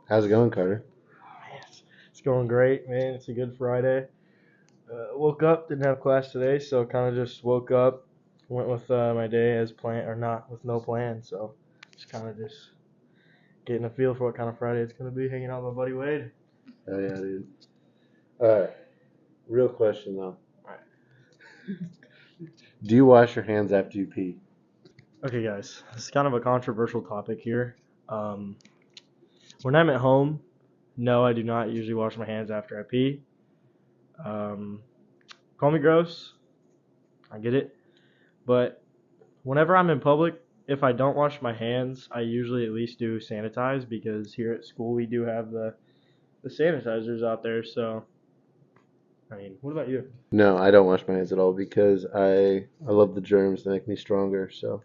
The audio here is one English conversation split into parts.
How's it going, Carter? Man, it's going great, man. It's a good Friday. Woke up, didn't have class today, so kind of just woke up, went with my day as planned, or not, with no plan. So just kind of just getting a feel for what kind of Friday it's gonna be, hanging out with my buddy Wade. Oh yeah, dude. All right. Real question though. Alright. Do you wash your hands after you pee? Okay, guys, this is kind of a controversial topic here. When I'm at home, no, I do not usually wash my hands after I pee. Um, Call me gross, I get it, but whenever I'm in public, if I don't wash my hands, I usually at least do sanitize because here at school we do have the sanitizers out there. So, I mean, what about you? No, I don't wash my hands at all because I love the germs. They make me stronger. So,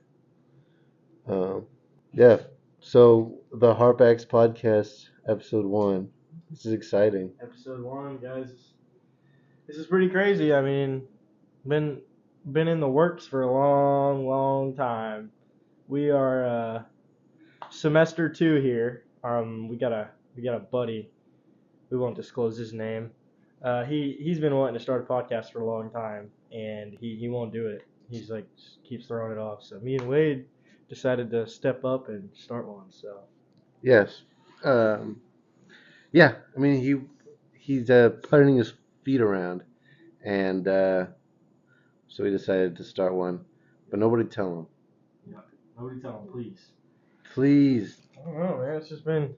um, yeah. So the Harpax podcast, episode 1. This is exciting. Episode 1, guys. This is pretty crazy. I mean, been been in the works for a long, long time. We are semester 2 here. We got a buddy. We won't disclose his name. He's been wanting to start a podcast for a long time, and he won't do it. He's like just keeps throwing it off. So me and Wade decided to step up and start one. So Yes. Um, yeah. I mean, he's putting his feet around, and so he decided to start one. But nobody tell him. yeah, nobody tell him, please. Please. I don't know, man. It's just been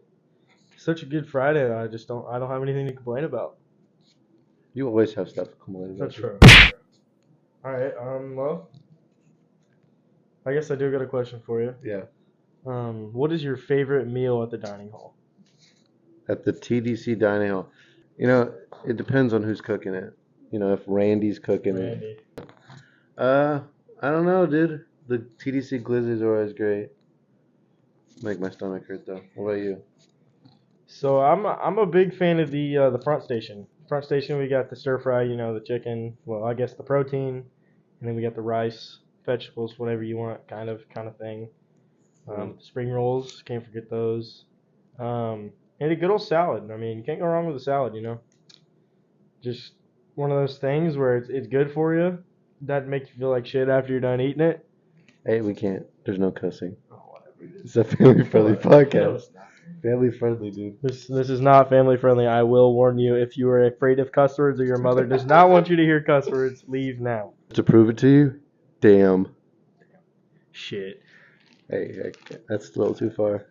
such a good Friday. That I don't have anything to complain about. You always have stuff to complain about. That's true. All right. Well, I guess I do got a question for you. Yeah. What is your favorite meal at the dining hall? At the TDC dining hall. You know, it depends on who's cooking it. You know, if Randy's cooking it. Randy. I don't know, dude. The TDC glizzies are always great. Make my stomach hurt though. What about you? So I'm a big fan of the front station. Front station, we got the stir fry, the chicken. Well, I guess the protein, and then we got the rice, vegetables, whatever you want, kind of thing. Spring rolls, can't forget those. And a good old salad. I mean, you can't go wrong with a salad. Just one of those things where it's good for you. Doesn't make you feel like shit after you're done eating it. Hey, we can't. There's no cussing. Oh, whatever. It's a family friendly No, podcast. it's not. Family friendly, dude. This is not family friendly. I will warn you. If you are afraid of cuss words or your mother does not want you to hear cuss words, leave now. To prove it to you, damn. Shit. Hey, that's a little too far.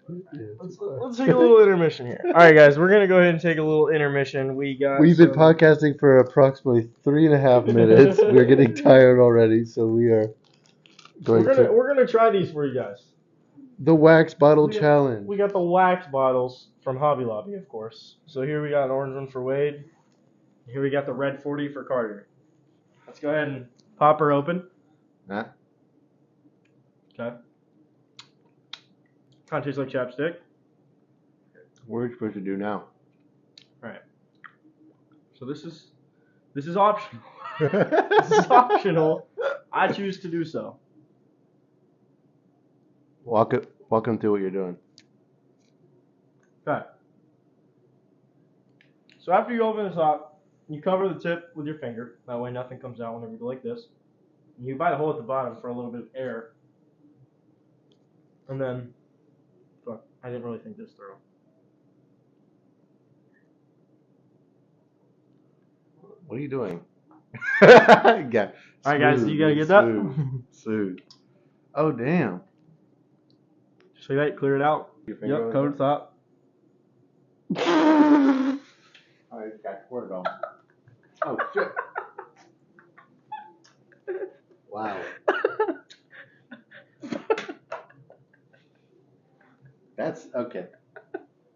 Let's take a little intermission here. All right, guys, we're gonna go ahead and take a little intermission. We've been podcasting for approximately 3.5 minutes. We're getting tired already, so we are going We're gonna try these for you guys. the wax bottle challenge. We got the wax bottles from Hobby Lobby, of course. So here we got an orange one for Wade. Here we got the red 40 for Carter. Let's go ahead and pop her open. Huh? Okay. Kind of tastes like chapstick. What are you supposed to do now? Alright. So this is optional. This is optional. I choose to do so. Walk them through what you're doing. Okay. So after you open this up, you cover the tip with your finger. That way nothing comes out whenever you go like this. And you bite a hole at the bottom for a little bit of air. And then, fuck, I didn't really think this through. What are you doing? Yeah. Alright guys, you gotta get that? Smooth. Oh, damn. So that clear it out. Your finger Yep, was cover up? the top. I got squirted on. Oh, shit. Wow. That's okay.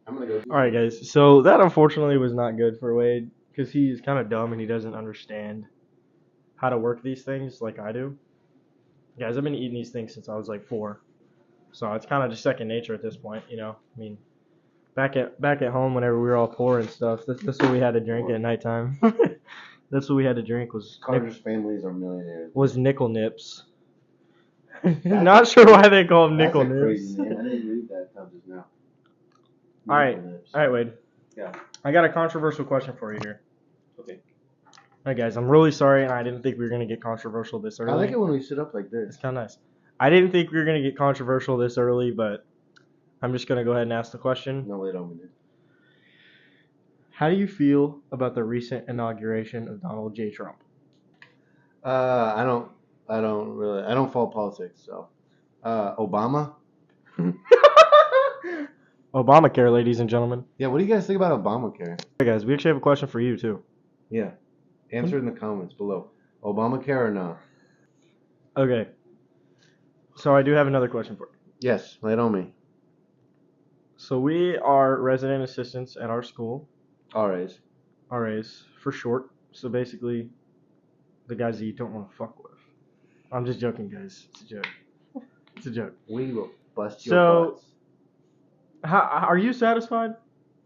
I'm gonna go. Alright guys, so that unfortunately was not good for Wade because he's kind of dumb and he doesn't understand how to work these things like I do. Guys, I've been eating these things since I was like 4. So it's kind of just second nature at this point, I mean, back at home whenever we were all poor and stuff, that's what we had to drink at nighttime. That's what we had to drink was Carter's families are millionaires. nickel nips. Not sure why they call them nickel That's a nips. crazy name. I didn't read that until just now. All right, Wade. Yeah. I got a controversial question for you here. Okay. All right, guys. I'm really sorry, and I didn't think we were gonna get controversial this early. I like it when we sit up like It's this. kind of nice. I didn't think we were gonna get controversial this early, but I'm just gonna go ahead and ask the question. No, wait, don't. How do you feel about the recent inauguration of Donald J. Trump? I don't follow politics, so. Obama? Obamacare, ladies and gentlemen. Yeah, what do you guys think about Obamacare? Hey guys, we actually have a question for you too. Yeah. Answer in the comments below. Obamacare or not? Okay. So I do have another question for you. Yes, lay it on me. So we are resident assistants at our school, RAs. RAs for short. So basically, the guys that you don't want to fuck with. I'm just joking, guys. It's a joke. It's a joke. We will bust So- your butts. How are you satisfied?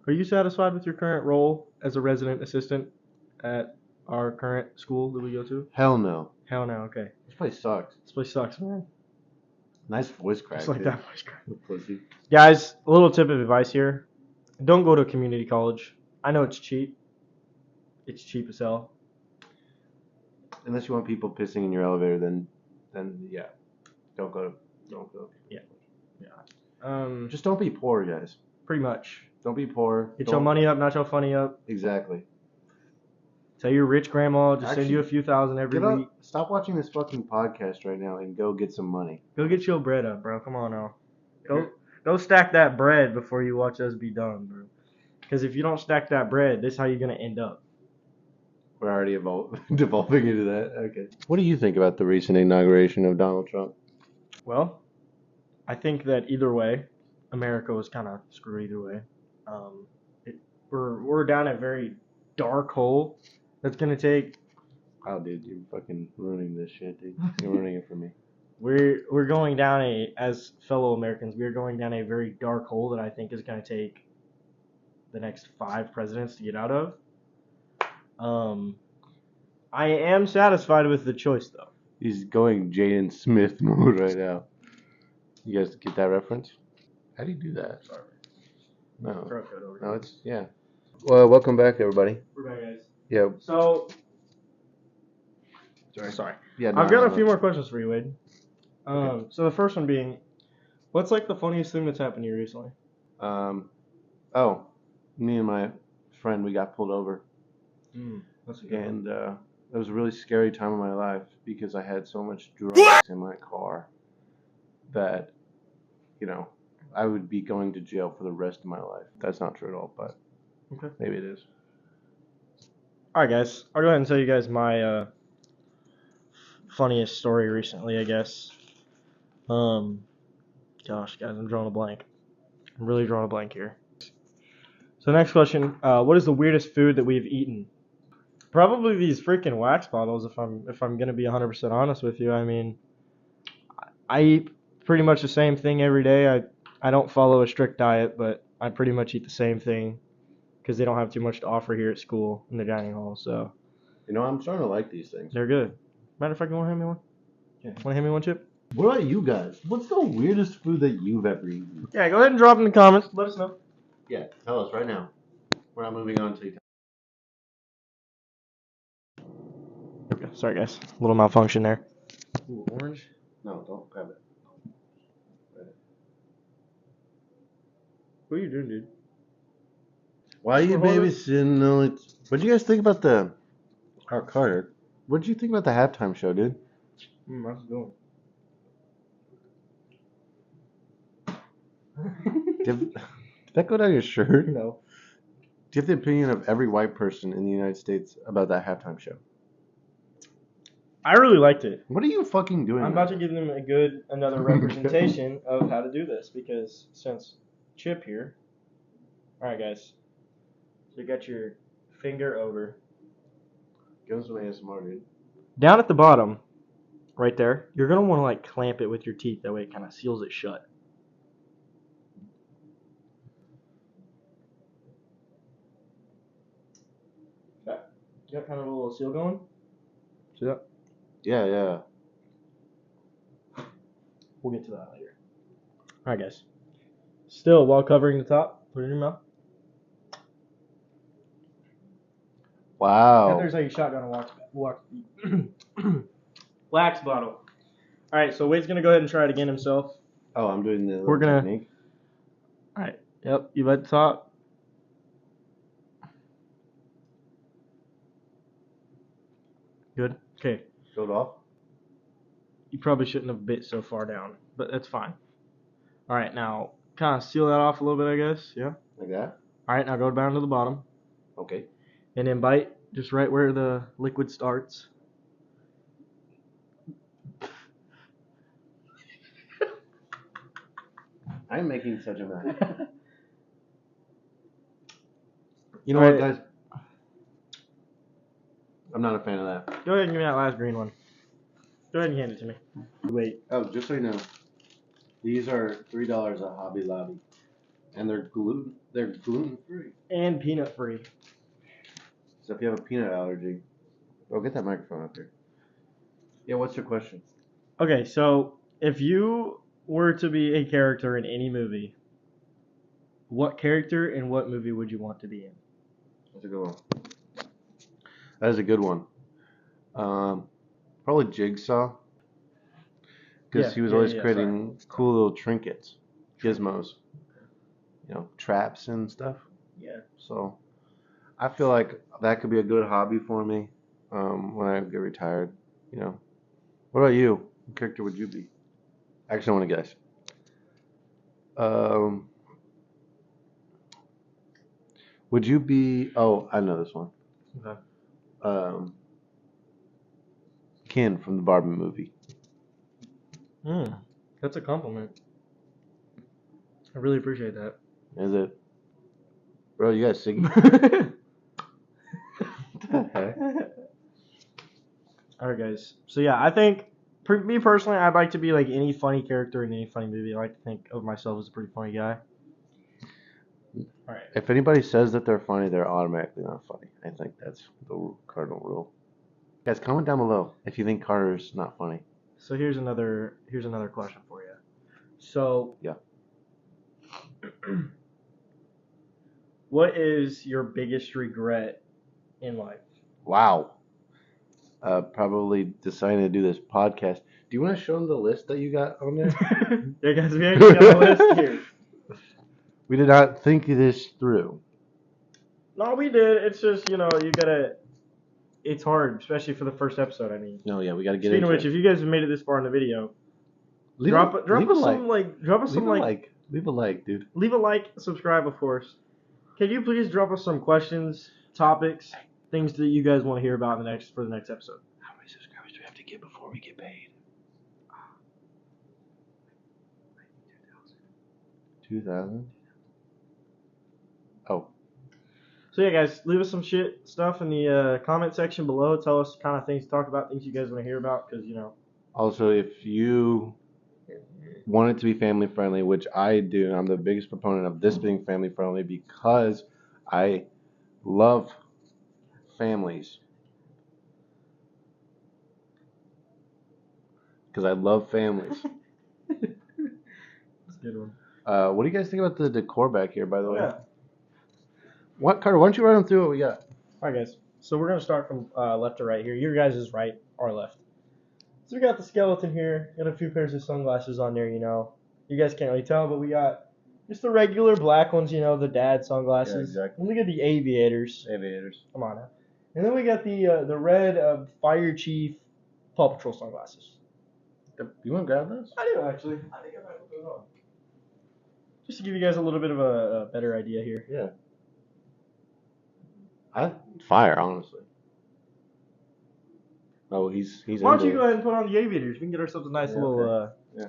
Are you satisfied with your current role as a resident assistant at our current school that we go to? Hell no. Hell no. Okay. This place sucks. This place sucks, man. Nice voice crack. Just like dude. that voice crack. Pussy. Guys, a little tip of advice here. Don't go to a community college. I know it's cheap. It's cheap as hell. Unless you want people pissing in your elevator, then yeah. Don't go. Just don't be poor, guys. Pretty much. Don't be poor. Get your money up, not your funny up. Exactly. Tell your rich grandma to send Actually, you a few thousand every Get up, week. stop watching this fucking podcast right now and go get some money. Go get your bread up, bro. Come on now. Go stack that bread before you watch us be done, bro. Because if you don't stack that bread, this is how you're gonna end up. We're already devolving into that. Okay. What do you think about the recent inauguration of Donald Trump? Well, I think that either way, America was kind of screwed either way. We're down a very dark hole that's gonna take. Oh, dude, you're fucking ruining this shit, dude. You're ruining it for me. We're going down as fellow Americans, we're going down a very dark hole that I think is gonna take the next 5 presidents to get out of. I am satisfied with the choice though. He's going Jaden Smith mode right now. You guys get that reference? How do you do that? Sorry. No. Throat cut over No, here. it's, yeah. Well, welcome back, everybody. We're back, guys. Yeah. So, Sorry. Yeah. I've got a few more questions for you, Wade. So the first one being, what's like the funniest thing that's happened to you recently? Oh, me and my friend, we got pulled over. That's a good one. And it was a really scary time of my life because I had so much drugs in my car that, you know, I would be going to jail for the rest of my life. That's not true at all, but Okay. maybe it is. All right, guys. I'll go ahead and tell you guys my funniest story recently, I guess. Gosh, guys, I'm drawing a blank. I'm really drawing a blank here. So next question, what is the weirdest food that we've eaten? Probably these freaking wax bottles, if I'm gonna be 100% honest with you. I mean, I eat pretty much the same thing every day. I don't follow a strict diet, but I pretty much eat the same thing because they don't have too much to offer here at school in the dining hall. So You know, I'm starting to like these things. they're good. Matter of fact, you want to hand me one? Yeah. Want to hand me one, Chip? What about you guys? What's the weirdest food that you've ever eaten? Yeah, go ahead and drop in the comments. Let us know. Yeah, tell us right now. We're not moving on to Okay, sorry guys, a little malfunction there. Ooh, orange. No, don't grab it. What are you doing, dude? Why are you Hold on. babysitting? No, it's... What did you guys think about Carter? What did you think about the halftime show, dude? How's it going? Did that go down your shirt? No. Do you have the opinion of every white person in the United States about that halftime show? I really liked it. What are you fucking doing? I'm about to give them another representation of how to do this because since Chip here. Alright guys. So you got your finger over. Give us some ASMR, dude. Down at the bottom, right there, you're going to want to like clamp it with your teeth. That way it kind of seals it shut. You got kind of a little seal going? See that? Yeah. We'll get to that later. Alright guys. Still, while covering the top, Put it in your mouth. Wow. There's how you shotgun a wax bottle. All right, so Wade's gonna go ahead and try it again himself. Oh, I'm doing the We're gonna- technique. All right. Yep. You at the top. Good. Okay. Show it off. You probably shouldn't have bit so far down, but that's fine. All right, now kind of seal that off a little bit, I guess. Yeah. Like that? All right, now go down to the bottom Okay. and then bite just right where the liquid starts. I'm making such a mess. You know All what, right. guys? I'm not a fan of that. Go ahead and give me that last green one. Go ahead and hand it to me. Wait. Oh, just so you know, these are $3 at Hobby Lobby, and they're gluten free. And peanut free. So if you have a peanut allergy, get that microphone up here. Yeah, what's your question? Okay, so if you were to be a character in any movie, what character and what movie would you want to be in? That's a good one. That is a good one. Probably Jigsaw, because he was always creating cool little trinkets, gizmos, traps and stuff. Yeah. So I feel like that could be a good hobby for me when I get retired. What about you? What character would you be? Actually, I want to guess. Would you be? Oh, I know this one. Okay. Ken from the Barbie movie. That's a compliment. I really appreciate that. Is it? Bro, you got Siggy? Alright, guys. So yeah, I think me personally, I'd like to be like any funny character in any funny movie. I like to think of myself as a pretty funny guy. Alright. If anybody says that they're funny, they're automatically not funny. I think that's the cardinal rule. Guys, comment down below if you think Carter's not funny. So here's another question for you. So yeah. What is your biggest regret in life? Wow. Probably deciding to do this podcast. Do you want to show them the list that you got on there? Yeah, guys, we actually got a list here. We did not think this through. No, we did. It's just, you gotta. It's hard, especially for the first episode. I mean. No, yeah, we gotta get Speaking into of which, if you guys have made it this far in the video, leave drop a like. Leave a like, dude. Leave a like, subscribe, of course. Can you please drop us some questions, topics, things that you guys want to hear about for the next episode? How many subscribers do we have to get before we get paid? 2,000. Oh. So yeah, guys, leave us some stuff in the comment section below. Tell us kind of things to talk about, things you guys want to hear about, because Also, if you want it to be family friendly, which I do, I'm the biggest proponent of this being family friendly because I love families. Because I love families. That's a good one. What do you guys think about the decor back here, by the way? Yeah. What, Carter? Why don't you run them through what we got? All right, guys. So we're gonna start from left to right here. Your guys' is right, our left. So we got the skeleton here. Got a few pairs of sunglasses on there. You guys can't really tell, but we got just the regular black ones. The dad sunglasses. Yeah, exactly. And we got the aviators. Aviators. Come on now. And then we got the red Fire Chief Paw Patrol sunglasses. You want to grab those? I do actually. I think I might put those on. Just to give you guys a little bit of a better idea here. Yeah. Fire, honestly. Oh, he's. Why don't you go ahead and put on the aviators? We can get ourselves a nice little. Okay. Yeah.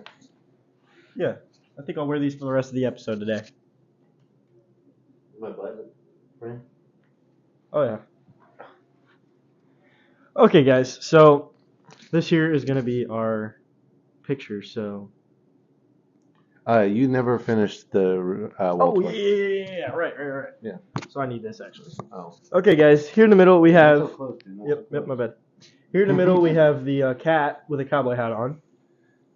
Yeah, I think I'll wear these for the rest of the episode today. My butt frame. Oh yeah. Okay, guys. So this here is gonna be our picture. So. You never finished the wall tour. Yeah, right. Yeah. So I need this actually. Oh. Okay, guys. Here in the middle we have. Not so close, dude. Yep, my bad. Here in the middle we have the cat with a cowboy hat on.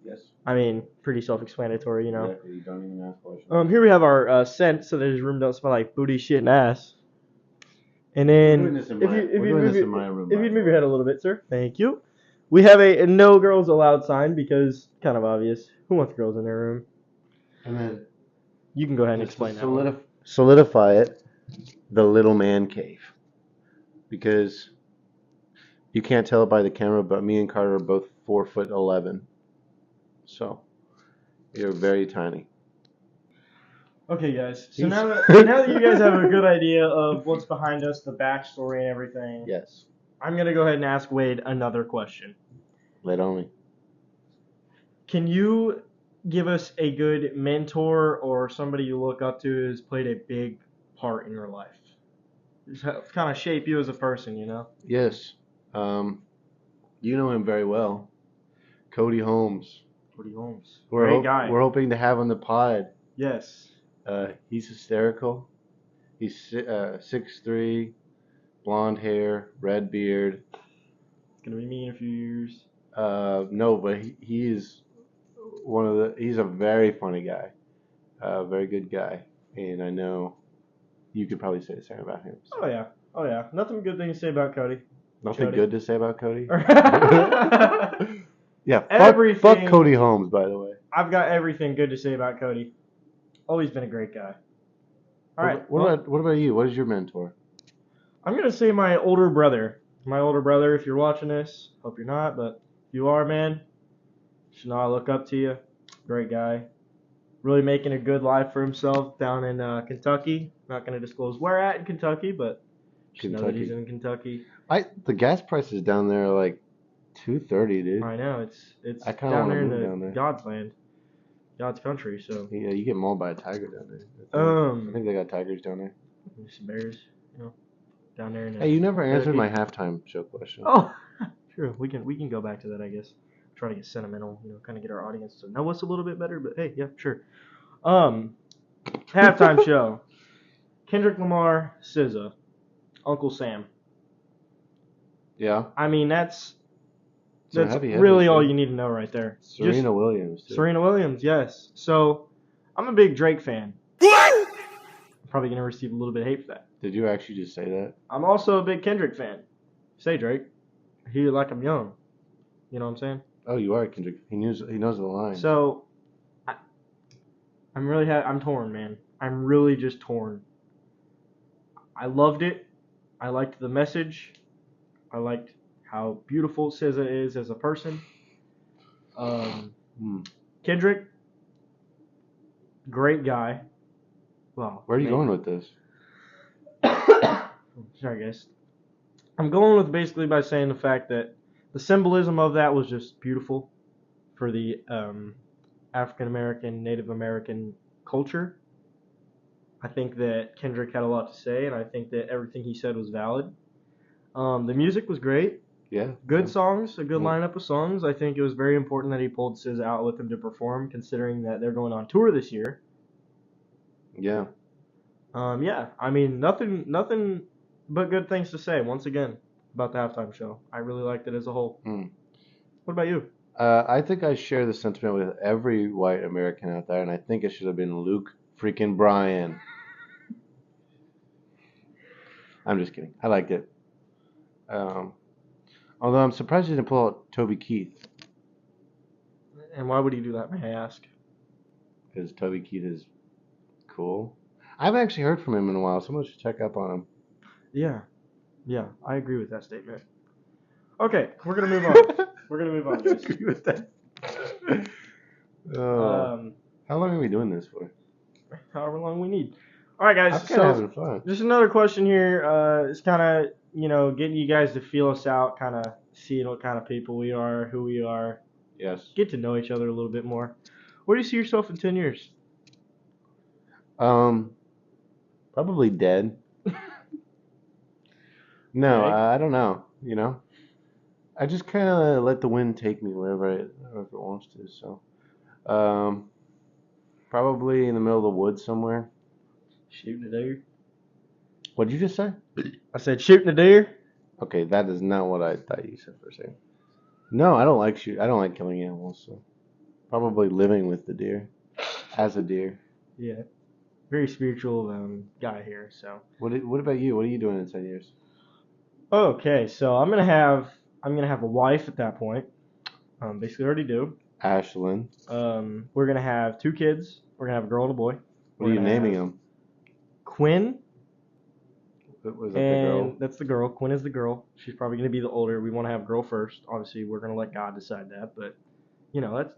Yes. I mean, pretty self-explanatory, you know. Exactly. You don't even ask questions. Here we have our scent, so that his room don't smell like booty, shit, and ass. And We're then, doing this in my room. if you'd move your head a little bit, sir. Thank you. We have a no girls allowed sign because kind of obvious. Who wants girls in their room? And then You can go ahead and just to explain that. one. solidify it, the little man cave. Because you can't tell it by the camera, but me and Carter are both 4'11". So you're very tiny. Okay, guys. So He's- now that you guys have a good idea of what's behind us, the backstory and everything, Yes. I'm gonna go ahead and ask Wade another question. Let on me. Can you give us a good mentor or somebody you look up to who's played a big part in your life? Just kind of shape you as a person, you know? Yes. You know him very well. Cody Holmes. Cody Holmes. We're Great guy. We're hoping to have on the pod. Yes. He's hysterical. He's 6'3", blonde hair, red beard. It's gonna be me in a few years. No, but he is he's a very funny guy. Very good guy. And I know you could probably say the same about him. So. Oh yeah. Nothing good thing to say about Cody. Nothing good to say about Cody? I've Yeah, Everything- fuck Cody Holmes, by the way. got everything good to say about Cody. Always been a great guy. All right. What about you? What is your mentor? I'm gonna say my older brother. My older brother, if you're watching this, hope you're not, but if you are, man, you should know I look up to you. Great guy. Really making a good life for himself down in Kentucky. Not gonna disclose where at in Kentucky, but just know that he's in Kentucky. The gas prices down there are like $2.30, dude. I know it's I kinda down wanna there in move the down there. God's land, God's country. So Yeah, you get mauled by a tiger down there. I think they got tigers down there. some bears, you know, down there in the. Hey, you never answered my halftime show question. Oh, sure. We can go back to that, I guess. Try to get sentimental, you know, kind of get our audience to know us a little bit better. But hey, yeah, sure. Halftime show. Kendrick Lamar, SZA, Uncle Sam. Yeah. I mean, that's Some heavy hitters, really all yeah. you need to know right there. Serena Williams. Too. Serena Williams, yes. So I'm a big Drake fan. I'm probably gonna receive a little bit of hate for that. Did you actually just say that? I'm also a big Kendrick fan. Say Drake. He like I'm young. You know what I'm saying? Oh, you are Kendrick. He knows the line. So I'm torn, man. I'm really just torn. I loved it. I liked the message. I liked how beautiful SZA is as a person. Kendrick, great guy. Well, where are you going with this? Sorry, guys. I'm going with basically by saying the fact that the symbolism of that was just beautiful for the African American, Native American culture. I think that Kendrick had a lot to say, and I think that everything he said was valid. The music was great. Yeah. Good songs, a good lineup of songs. I think it was very important that he pulled SZA out with him to perform, considering that they're going on tour this year. Yeah. Yeah. I mean, nothing but good things to say. Once again, about the halftime show. I really liked it as a whole. What about you? I think I share the sentiment with every white American out there, and I think it should have been Luke freaking Bryan. I'm just kidding. I liked it. Although I'm surprised you didn't pull out Toby Keith. And why would he do that, may I ask? Because Toby Keith is cool. I haven't actually heard from him in a while. Someone should check up on him. Yeah, I agree with that statement. Okay, we're gonna move on. We're gonna move on, guys. I agree with that. How long are we doing this for? However long we need. All right, guys. I'm kind of having fun. Just another question here. It's kind of, getting you guys to feel us out, kind of seeing what kind of people we are, who we are. Yes. Get to know each other a little bit more. Where do you see yourself in 10 years? Probably dead. No, Okay. I don't know. I just kind of let the wind take me wherever it wants to. So, probably in the middle of the woods somewhere. Shooting a deer. What did you just say? I said shooting a deer. Okay, that is not what I thought you said for a second. No, I don't like killing animals. So Probably living with the deer, as a deer. Yeah, very spiritual guy here. So What about you? What are you doing in 10 years? okay, so I'm gonna have a wife at that point. Basically already do. Ashlyn. We're gonna have 2 kids. We're gonna have a girl and a boy. What are you naming them? Quinn, Was that the and girl? that's the girl. Quinn is the girl. She's probably gonna be the older. We want to have girl first. Obviously, we're gonna let God decide that, but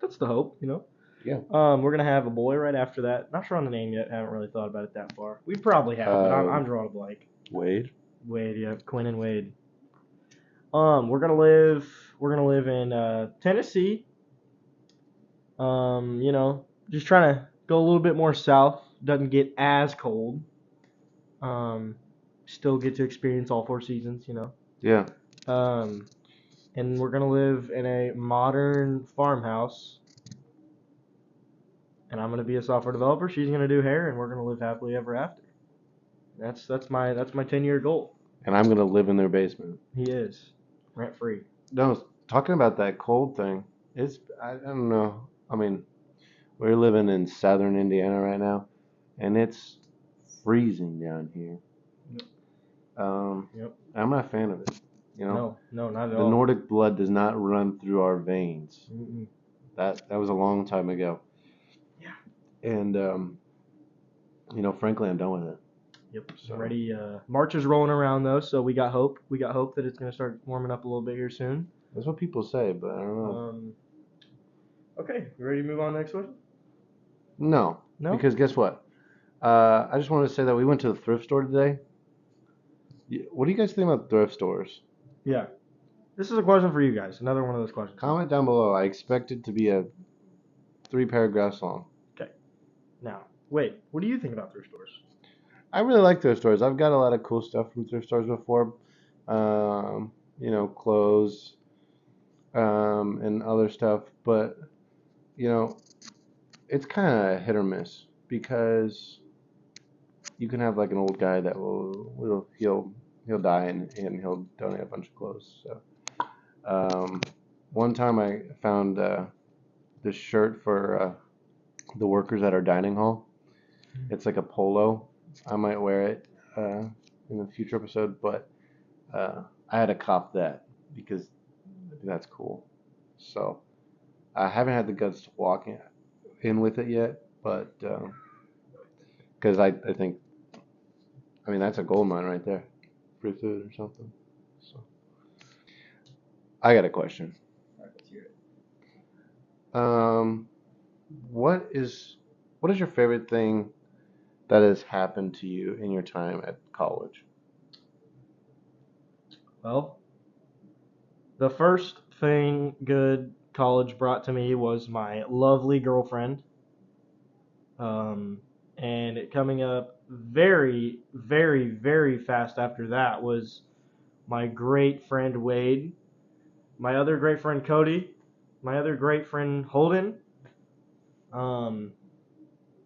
that's the hope. Yeah. We're gonna have a boy right after that. Not sure on the name yet. Haven't really thought about it that far. We probably have, but I'm drawing a blank. Wade. Wade, yeah, Quinn and Wade. We're gonna live in Tennessee. Just trying to go a little bit more south. Doesn't get as cold. Um, Still get to experience all 4 seasons. Yeah. And we're gonna live in a modern farmhouse. And I'm gonna be a software developer. She's gonna do hair, and we're gonna live happily ever after. That's my 10-year goal. And I'm gonna live in their basement. He is rent free. No, talking about that cold thing, I don't know. I mean, we're living in southern Indiana right now, and it's freezing down here. Yep. I'm not a fan of it. No, not at The all. Nordic blood does not run through our veins. Mm-mm. That was a long time ago. Yeah. And frankly, I'm done with it. Yep. So. Ready. March is rolling around though, so we got hope. We got hope that it's gonna start warming up a little bit here soon. That's what people say, but I don't know. Okay, you ready to move on to the next question? No. Because guess what? I just wanted to say that we went to the thrift store today. What do you guys think about thrift stores? Yeah. This is a question for you guys. Another one of those questions. Comment down below. I expect it to be a 3 paragraphs long. Okay. Now, wait. What do you think about thrift stores? I really like thrift stores. I've got a lot of cool stuff from thrift stores before. Clothes, and other stuff. But, it's kind of hit or miss because you can have like an old guy that he'll die and he'll donate a bunch of clothes. So, one time I found this shirt for the workers at our dining hall. It's like a polo. I might wear it in a future episode, but I had to cop that because that's cool. So I haven't had the guts to walk in with it yet, but because I think, that's a gold mine right there, free food or something. So I got a question. All right, let's hear it. What is your favorite thing that has happened to you in your time at college? Well, the first thing good college brought to me was my lovely girlfriend. And it coming up very, very, very fast after that was my great friend Wade, my other great friend Cody, my other great friend Holden.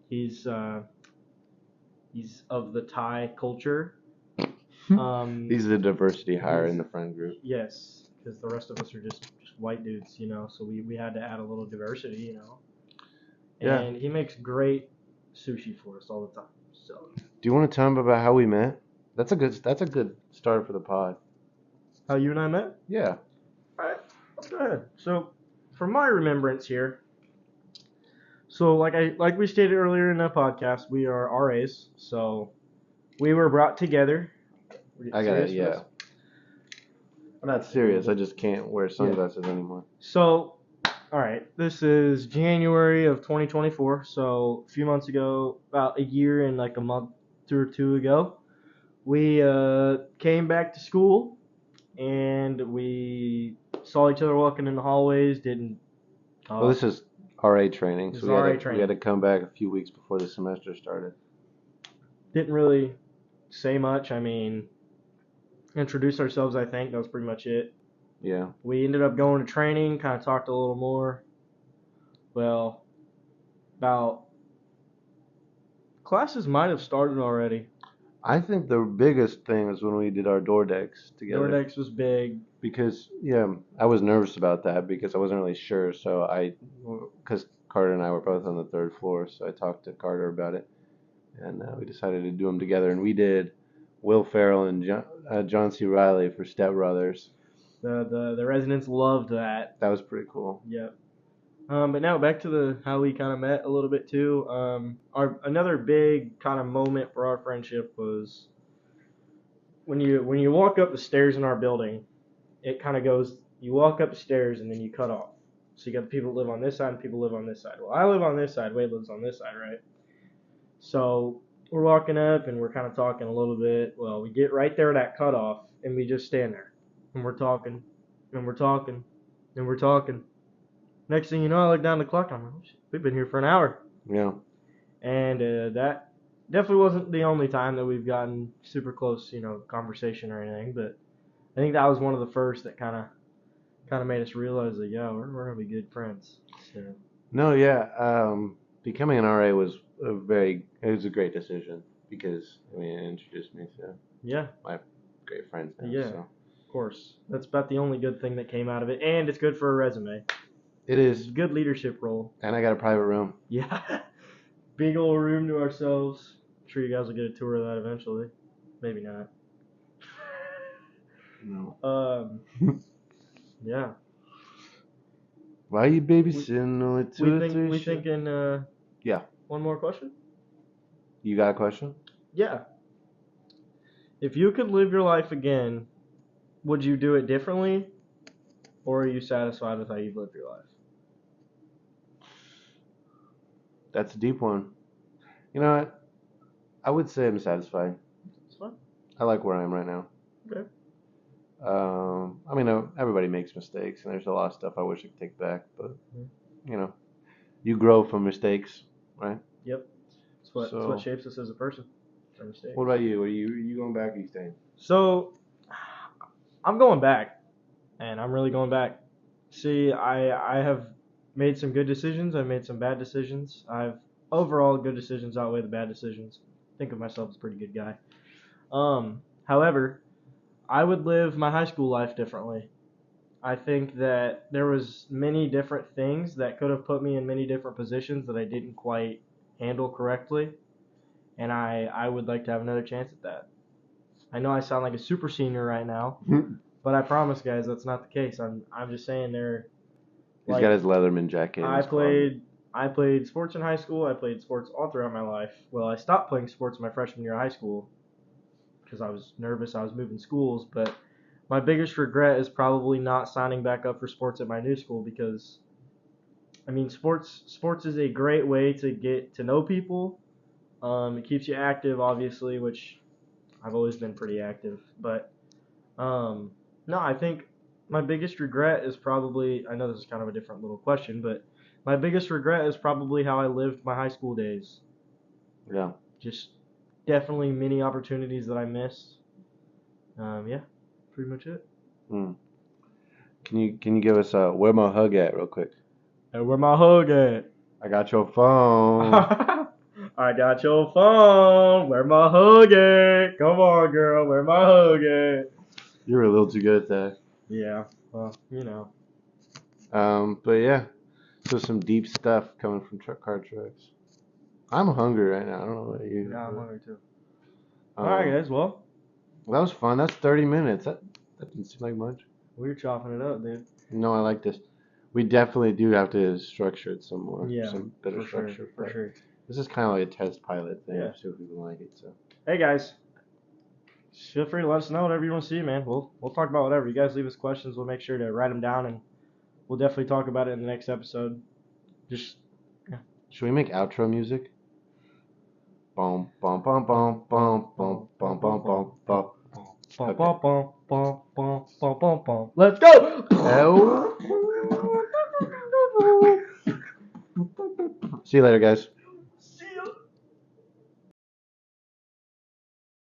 He's of the Thai culture. He's the diversity hire in the friend group. Yes, because the rest of us are just white dudes, So we had to add a little diversity, Yeah. And he makes great sushi for us all the time. So. Do you want to tell him about how we met? That's a good start for the pod. How you and I met? Yeah. All right, let's go ahead. So, from my remembrance here, like we stated earlier in the podcast, we are RAs. So, we were brought together. I got it. Yeah. I'm not serious. I just can't wear sunglasses anymore. So, all right, this is January of 2024. So, a few months ago, about a year and like a month or two ago, we came back to school and we saw each other walking in the hallways. Didn't. Well, this is RA training, so we had to come back a few weeks before the semester started. Didn't really say much. Introduce ourselves. I think that was pretty much it. Yeah. We ended up going to training. Kind of talked a little more. Well, about classes might have started already. I think the biggest thing was when we did our Door Decks together. Door Decks was big. because I was nervous about that because I wasn't really sure. So because Carter and I were both on the third floor, so I talked to Carter about it, and we decided to do them together. And we did Will Ferrell and John C. Reilly for Step Brothers. The residents loved that. That was pretty cool. Yep. But now back to how we kind of met a little bit too. Another big kind of moment for our friendship was when you walk up the stairs in our building. It kind of goes. You walk up the stairs and then you cut off. So you got the people that live on this side and people live on this side. Well, I live on this side. Wade lives on this side, right? So we're walking up and we're kind of talking a little bit. Well, we get right there at that cutoff and we just stand there and we're talking and we're talking and we're talking. Next thing you know, I look down the clock. I'm like, oh, shit, we've been here for an hour. Yeah. And that definitely wasn't the only time that we've gotten super close, conversation or anything. But I think that was one of the first that kind of made us realize that we're gonna be good friends. So. No, yeah. Becoming an RA was a great decision because it introduced me to my great friends now. Yeah, so. Of course. That's about the only good thing that came out of it, and it's good for a resume. It is. Good leadership role. And I got a private room. Yeah. Big old room to ourselves. I'm sure you guys will get a tour of that eventually. Maybe not. No. Yeah. Why are you babysitting only two or three? We thinking yeah. One more question? You got a question? Yeah. If you could live your life again, would you do it differently? Or are you satisfied with how you've lived your life? That's a deep one. You know what? I would say I'm satisfied. That's fine. I like where I am right now. Okay. Everybody makes mistakes, and there's a lot of stuff I wish I could take back, but, you grow from mistakes, right? Yep. That's what shapes us as a person. Our mistakes. What about you? Are you going back or are you staying? So, I'm going back, and I'm really going back. See, I have made some good decisions. I've made some bad decisions. Overall, good decisions outweigh the bad decisions. I think of myself as a pretty good guy. However, I would live my high school life differently. I think that there was many different things that could have put me in many different positions that I didn't quite handle correctly, and I would like to have another chance at that. I know I sound like a super senior right now, but I promise, guys, that's not the case. I'm just saying there. He's got his Leatherman jacket. I played sports in high school. I played sports all throughout my life. Well, I stopped playing sports my freshman year of high school because I was nervous. I was moving schools, but my biggest regret is probably not signing back up for sports at my new school because, sports is a great way to get to know people. It keeps you active, obviously, which I've always been pretty active. But, no, I think my biggest regret is probably, I know this is kind of a different little question, but my biggest regret is probably how I lived my high school days. Yeah. Just definitely many opportunities that I missed. Pretty much it. Can you give us a where my hug at real quick? Hey, where my hug at? I got your phone. I got your phone. Where my hug at? Come on, girl. Where my hug at? You're a little too good at that. Yeah. Well, But yeah, so some deep stuff coming from Car Trucks. I'm hungry right now. I don't know about you. Yeah, I'm hungry too. All right, guys. Well, that was fun. That's 30 minutes. That didn't seem like much. We're chopping it up, dude. No, I like this. We definitely do have to structure it some more. Yeah, some better structure. For sure. This is kind of like a test pilot thing. Yeah. See if people like it. So. Hey guys, feel free to let us know whatever you want to see, man. We'll talk about whatever. You guys leave us questions. We'll make sure to write them down, and we'll definitely talk about it in the next episode. Should we make outro music? Bum bum bum bum bum bum bum bum bum bum. Bum, bum, bum, bum, bum, bum, bum, bum. Let's go! See you later, guys.